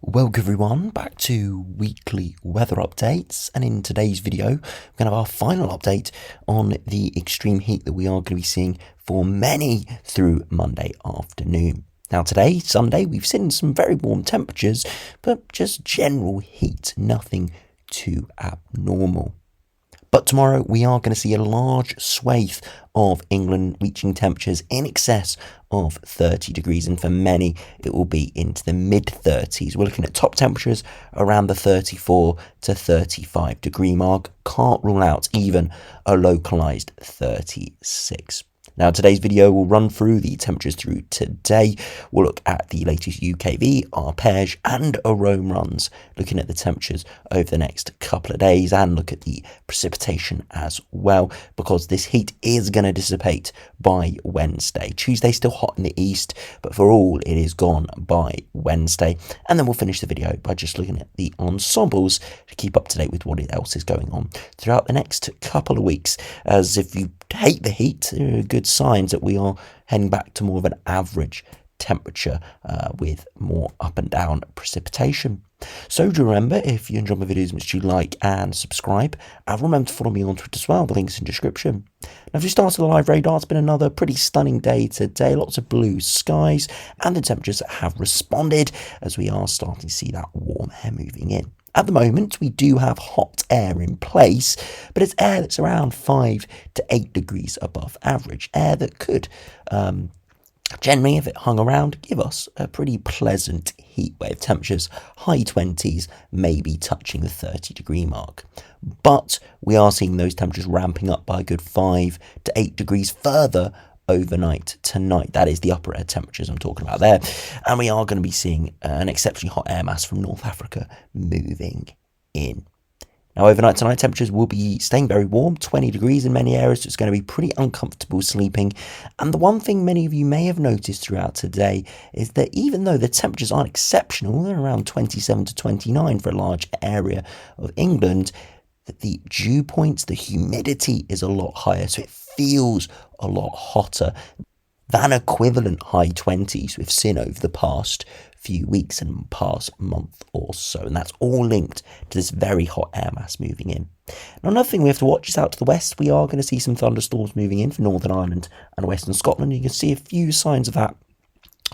Welcome everyone back to weekly weather updates, and in today's video we're going to have our final update on the extreme heat that we are going to be seeing for many through Monday afternoon. Now today, Sunday, we've seen some very warm temperatures, but just general heat, nothing too abnormal. But tomorrow we are going to see a large swathe of England reaching temperatures in excess of 30 degrees, and for many it will be into the mid-30s. We're looking at top temperatures around the 34 to 35 degree mark. Can't rule out even a localised 36. Now today's video will run through the temperatures through today. We'll look at the latest UKV, arpege and Arome runs, looking at the temperatures over the next couple of days, and look at the precipitation as well, because this heat is going to dissipate by Wednesday. Tuesday still hot in the east, but for all it is gone by Wednesday. And then we'll finish the video by just looking at the ensembles to keep up to date with what else is going on throughout the next couple of weeks. As if you hate the heat, good signs that we are heading back to more of an average temperature with more up and down precipitation. So do remember, if you enjoy my videos, make sure you like and subscribe, and remember to follow me on Twitter as well. The link's in the description. Now, if you started the live radar, it's been another pretty stunning day today. Lots of blue skies, and the temperatures have responded as we are starting to see that warm air moving in. At the moment, we do have hot air in place, but it's air that's around 5 to 8 degrees above average. Air that could, generally, if it hung around, give us a pretty pleasant heat wave. Temperatures, high 20s, maybe touching the 30 degree mark. But we are seeing those temperatures ramping up by a good 5 to 8 degrees further overnight tonight. That is the upper air temperatures I'm talking about there, and we are going to be seeing an exceptionally hot air mass from North Africa moving in. Now overnight tonight, temperatures will be staying very warm, 20 degrees in many areas, so it's going to be pretty uncomfortable sleeping. And the one thing many of you may have noticed throughout today is that even though the temperatures aren't exceptional, they're around 27 to 29 for a large area of England, that the dew points, the humidity is a lot higher, so it feels a lot hotter than equivalent high 20s we've seen over the past few weeks and past month or so, and that's all linked to this very hot air mass moving in. Now, another thing we have to watch is out to the west. We are going to see some thunderstorms moving in from Northern Ireland and Western Scotland. You can see a few signs of that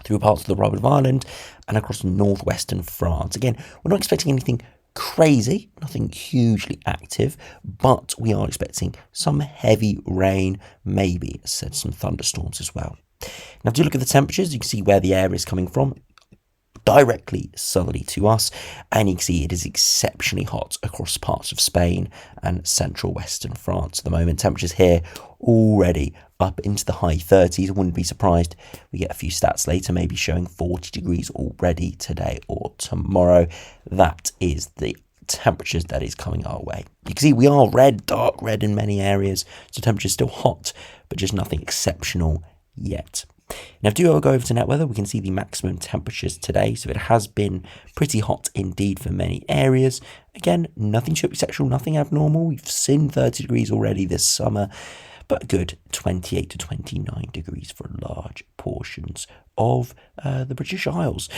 through parts of the Republic of Ireland and across northwestern France. Again, we're not expecting anything crazy, nothing hugely active, but we are expecting some heavy rain, maybe, as I said, some thunderstorms as well. Now, if you look at the temperatures, you can see where the air is coming from, directly southerly to us, and you can see it is exceptionally hot across parts of Spain and central western France at the moment. Temperatures here already up into the high 30s. I wouldn't be surprised we get a few stats later, maybe showing 40 degrees already today or tomorrow. That is the temperatures that is coming our way. You can see we are red, dark red in many areas, so temperatures still hot, but just nothing exceptional yet. Now, if you go over to net weather, we can see the maximum temperatures today. So it has been pretty hot indeed for many areas. Again, nothing too exceptional, nothing abnormal. We've seen 30 degrees already this summer, but a good 28 to 29 degrees for large portions of the British Isles.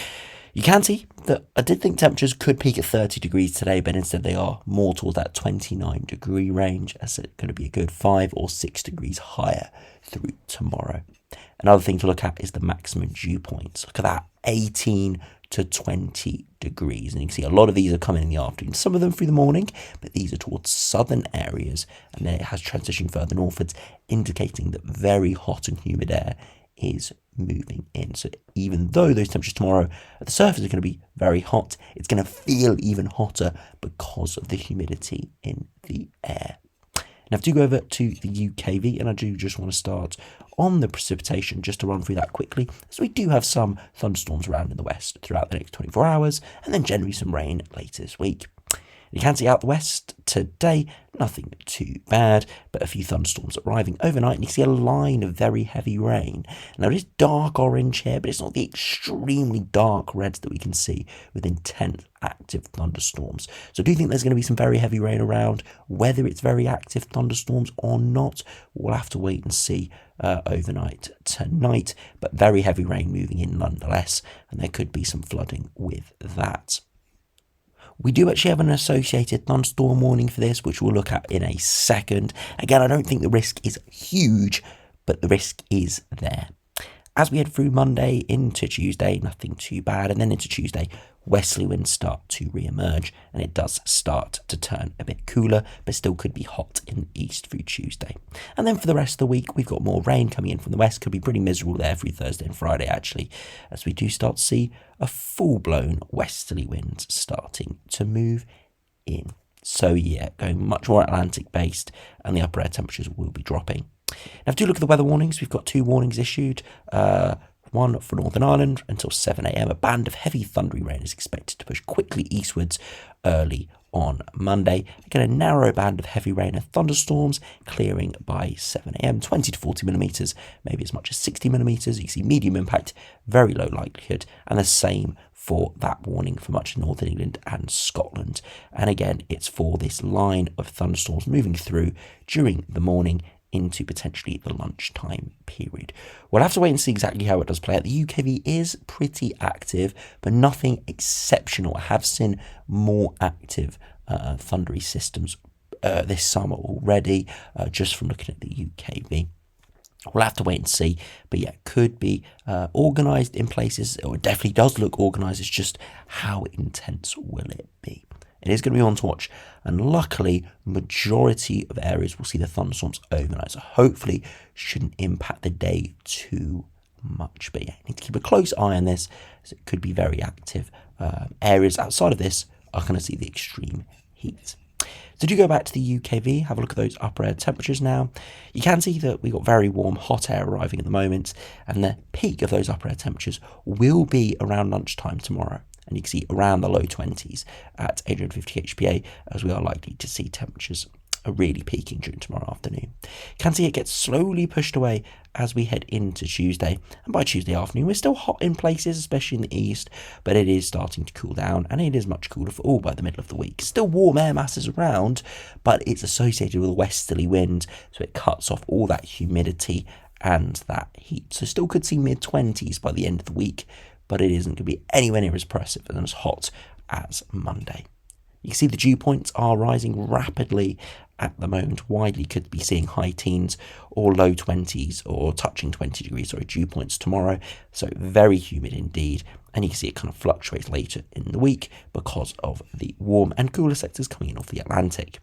You can see that I did think temperatures could peak at 30 degrees today, but instead they are more towards that 29 degree range, as it's going to be a good 5 or 6 degrees higher through tomorrow. Another thing to look at is the maximum dew points. Look at that, 18 to 20 degrees. And you can see a lot of these are coming in the afternoon, some of them through the morning, but these are towards southern areas. And then it has transitioned further northwards, indicating that very hot and humid air is moving in. So even though those temperatures tomorrow at the surface are going to be very hot, it's going to feel even hotter because of the humidity in the air. Now, if you go over to the UKV, and I do just want to start on the precipitation, just to run through that quickly, as we do have some thunderstorms around in the west throughout the next 24 hours, and then generally some rain later this week. You can see out the west today, nothing too bad, but a few thunderstorms arriving overnight, and you see a line of very heavy rain. Now it is dark orange here, but it's not the extremely dark reds that we can see with intense active thunderstorms. So I do think there's going to be some very heavy rain around. Whether it's very active thunderstorms or not, we'll have to wait and see overnight tonight, but very heavy rain moving in nonetheless, and there could be some flooding with that. We do actually have an associated thunderstorm warning for this, which we'll look at in a second. Again, I don't think the risk is huge, but the risk is there. As we head through Monday into Tuesday, nothing too bad, and then into Tuesday, westerly winds start to re-emerge, and it does start to turn a bit cooler, but still could be hot in the east through Tuesday. And then for the rest of the week, we've got more rain coming in from the west. Could be pretty miserable there through Thursday and Friday, actually, as we do start to see a full-blown westerly wind starting to move in. So yeah, going much more Atlantic-based, and the upper air temperatures will be dropping. Now, if you look at the weather warnings, we've got 2 warnings issued. One for Northern Ireland until 7 a.m. A band of heavy thundery rain is expected to push quickly eastwards early on Monday. Again, a narrow band of heavy rain and thunderstorms clearing by 7 a.m. 20 to 40 millimetres, maybe as much as 60 millimetres. You can see medium impact, very low likelihood, and the same for that warning for much of Northern England and Scotland. And again, it's for this line of thunderstorms moving through during the morning into potentially the lunchtime period. We'll have to wait and see exactly how it does play out. The UKV is pretty active, but nothing exceptional. I have seen more active thundery systems this summer already, just from looking at the UKV. We'll have to wait and see, but yeah, could be organised in places, or it definitely does look organised. It's just how intense will it be? It is going to be on to watch, and luckily, majority of areas will see the thunderstorms overnight, so hopefully shouldn't impact the day too much. But yeah, need to keep a close eye on this, as it could be very active. Areas outside of this are going to see the extreme heat. So do go back to the UKV, have a look at those upper air temperatures now. You can see that we've got very warm, hot air arriving at the moment, and the peak of those upper air temperatures will be around lunchtime tomorrow. And you can see around the low 20s at 850 HPA, as we are likely to see temperatures are really peaking during tomorrow afternoon. You can see it gets slowly pushed away as we head into Tuesday, and by Tuesday afternoon we're still hot in places, especially in the east, but it is starting to cool down, and it is much cooler for all by the middle of the week. Still warm air masses around, but it's associated with a westerly wind, so it cuts off all that humidity and that heat. So still could see mid-20s by the end of the week, but it isn't going to be anywhere near as oppressive and as hot as Monday. You can see the dew points are rising rapidly at the moment. Widely could be seeing high teens or low 20s or touching 20 degrees, dew points tomorrow. So very humid indeed. And you can see it kind of fluctuates later in the week because of the warm and cooler sectors coming in off the Atlantic.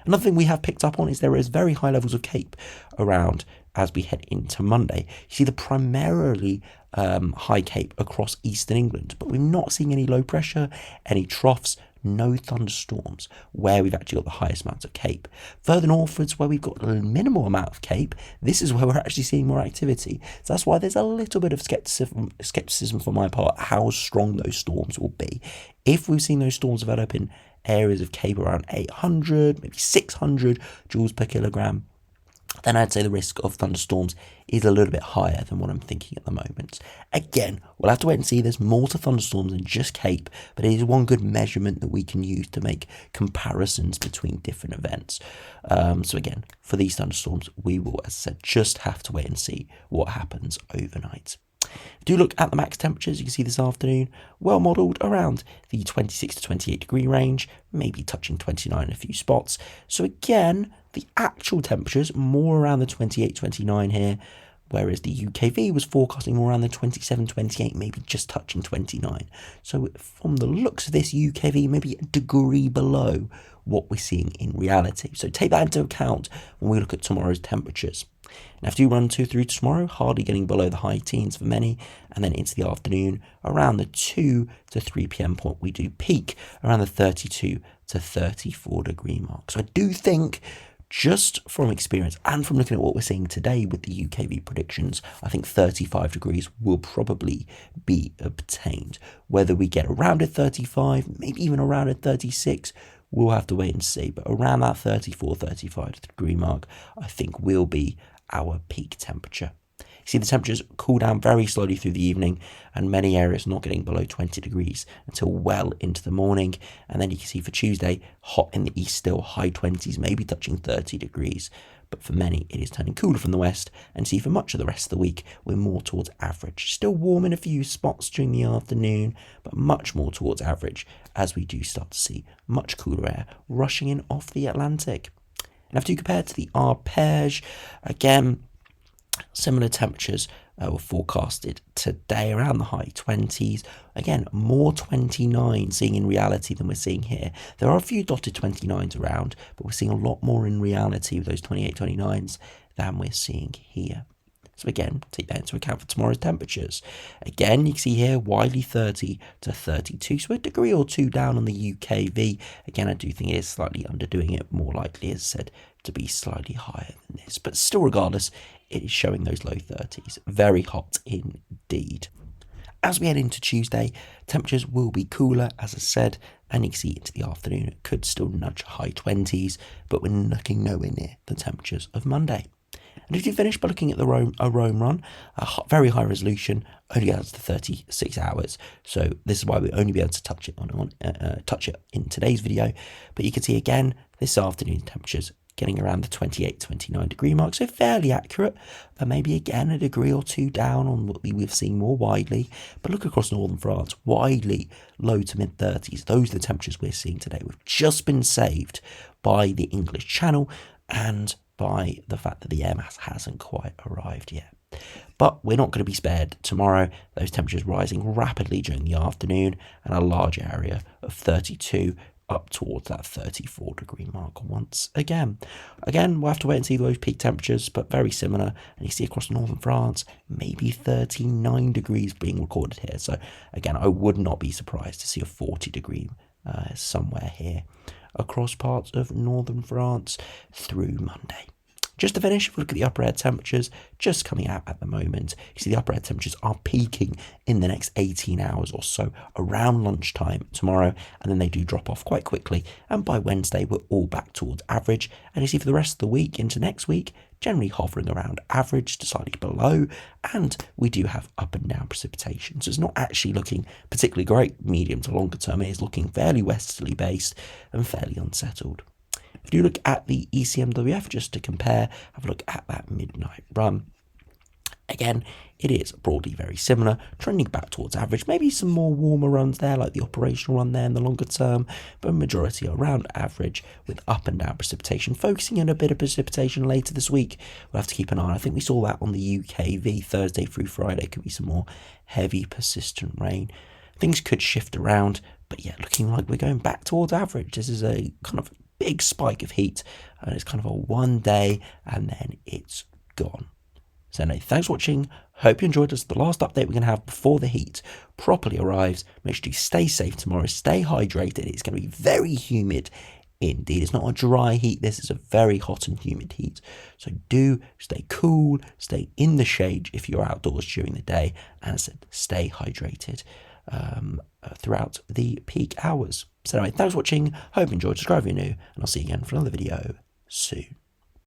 Another thing we have picked up on is there is very high levels of CAPE around as we head into Monday. You see the primarily high CAPE across eastern England, but we're not seeing any low pressure, any troughs, no thunderstorms where we've actually got the highest amounts of CAPE. Further northwards, where we've got a minimal amount of CAPE, this is where we're actually seeing more activity. So that's why there's a little bit of skepticism for my part how strong those storms will be. If we've seen those storms develop in areas of CAPE around 800, maybe 600 joules per kilogram, then I'd say the risk of thunderstorms is a little bit higher than what I'm thinking at the moment. Again, we'll have to wait and see. There's more to thunderstorms than just CAPE, but it is one good measurement that we can use to make comparisons between different events. So again, for these thunderstorms, we will, as I said, just have to wait and see what happens overnight. Do look at the max temperatures. You can see this afternoon, well modelled around the 26 to 28 degree range, maybe touching 29 in a few spots. So again, the actual temperatures more around the 28, 29 here, whereas the UKV was forecasting more around the 27, 28, maybe just touching 29. So from the looks of this UKV, maybe a degree below what we're seeing in reality. So take that into account when we look at tomorrow's temperatures. Now, if you run 2 through tomorrow, hardly getting below the high teens for many, and then into the afternoon, around the 2 to 3 p.m. point, we do peak around the 32 to 34 degree mark. So I do think, just from experience and from looking at what we're seeing today with the UKV predictions, I think 35 degrees will probably be obtained. Whether we get around at 35, maybe even around at 36, we'll have to wait and see. But around that 34, 35 degree mark, I think will be our peak temperature. You see the temperatures cool down very slowly through the evening, and many areas not getting below 20 degrees until well into the morning. And then you can see for Tuesday, hot in the east still, high 20s, maybe touching 30 degrees. But for many, it is turning cooler from the west, and see for much of the rest of the week, we're more towards average. Still warm in a few spots during the afternoon, but much more towards average as we do start to see much cooler air rushing in off the Atlantic. And if you compare to the arpege, again, similar temperatures were forecasted today around the high 20s. Again, more 29 seeing in reality than we're seeing here. There are a few dotted 29s around, but we're seeing a lot more in reality with those 28, 29s than we're seeing here. So again, take that into account for tomorrow's temperatures. Again, you can see here widely 30 to 32, so a degree or two down on the UKV. Again, I do think it is slightly underdoing it, more likely, as I said, to be slightly higher than this. But still, regardless, it is showing those low 30s. Very hot indeed. As we head into Tuesday, temperatures will be cooler, as I said, and you can see into the afternoon, it could still nudge high 20s, but we're looking nowhere near the temperatures of Monday. And if you finish by looking at the Arome run, very high resolution, only goes to 36 hours. So this is why we'll only be able to touch it in today's video. But you can see again, this afternoon temperatures getting around the 28, 29 degree mark. So fairly accurate, but maybe again a degree or two down on what we've seen more widely. But look across northern France, widely low to mid 30s. Those are the temperatures we're seeing today. We've just been saved by the English Channel and by the fact that the air mass hasn't quite arrived yet. But we're not going to be spared tomorrow. Those temperatures rising rapidly during the afternoon, and a large area of 32 up towards that 34 degree mark once again. Again, we'll have to wait and see those peak temperatures, but very similar. And you see across northern France, maybe 39 degrees being recorded here. So again, I would not be surprised to see a 40 degree somewhere here across parts of northern France through Monday. Just to finish, if we look at the upper air temperatures just coming out at the moment, you see the upper air temperatures are peaking in the next 18 hours or so around lunchtime tomorrow, and then they do drop off quite quickly, and by Wednesday we're all back towards average. And you see for the rest of the week into next week, generally hovering around average to slightly below, and we do have up and down precipitation. So it's not actually looking particularly great medium to longer term. It is looking fairly westerly based and fairly unsettled. If you look at the ECMWF, just to compare, have a look at that midnight run. Again, it is broadly very similar, trending back towards average. Maybe some more warmer runs there, like the operational run there in the longer term, but majority around average with up and down precipitation. Focusing on a bit of precipitation later this week, we'll have to keep an eye on. I think we saw that on the UKV Thursday through Friday. Could be some more heavy, persistent rain. Things could shift around, but yeah, looking like we're going back towards average. This is a kind of big spike of heat, and it's kind of a one day and then it's gone. So anyway, thanks for watching. Hope you enjoyed this. The last update we're going to have before the heat properly arrives. Make sure you stay safe tomorrow, stay hydrated. It's going to be very humid indeed. It's not a dry heat, this is a very hot and humid heat. So do stay cool, stay in the shade if you're outdoors during the day, and as I said, stay hydrated throughout the peak hours. So anyway, thanks for watching, hope you enjoyed, subscribe if you're new, and I'll see you again for another video soon.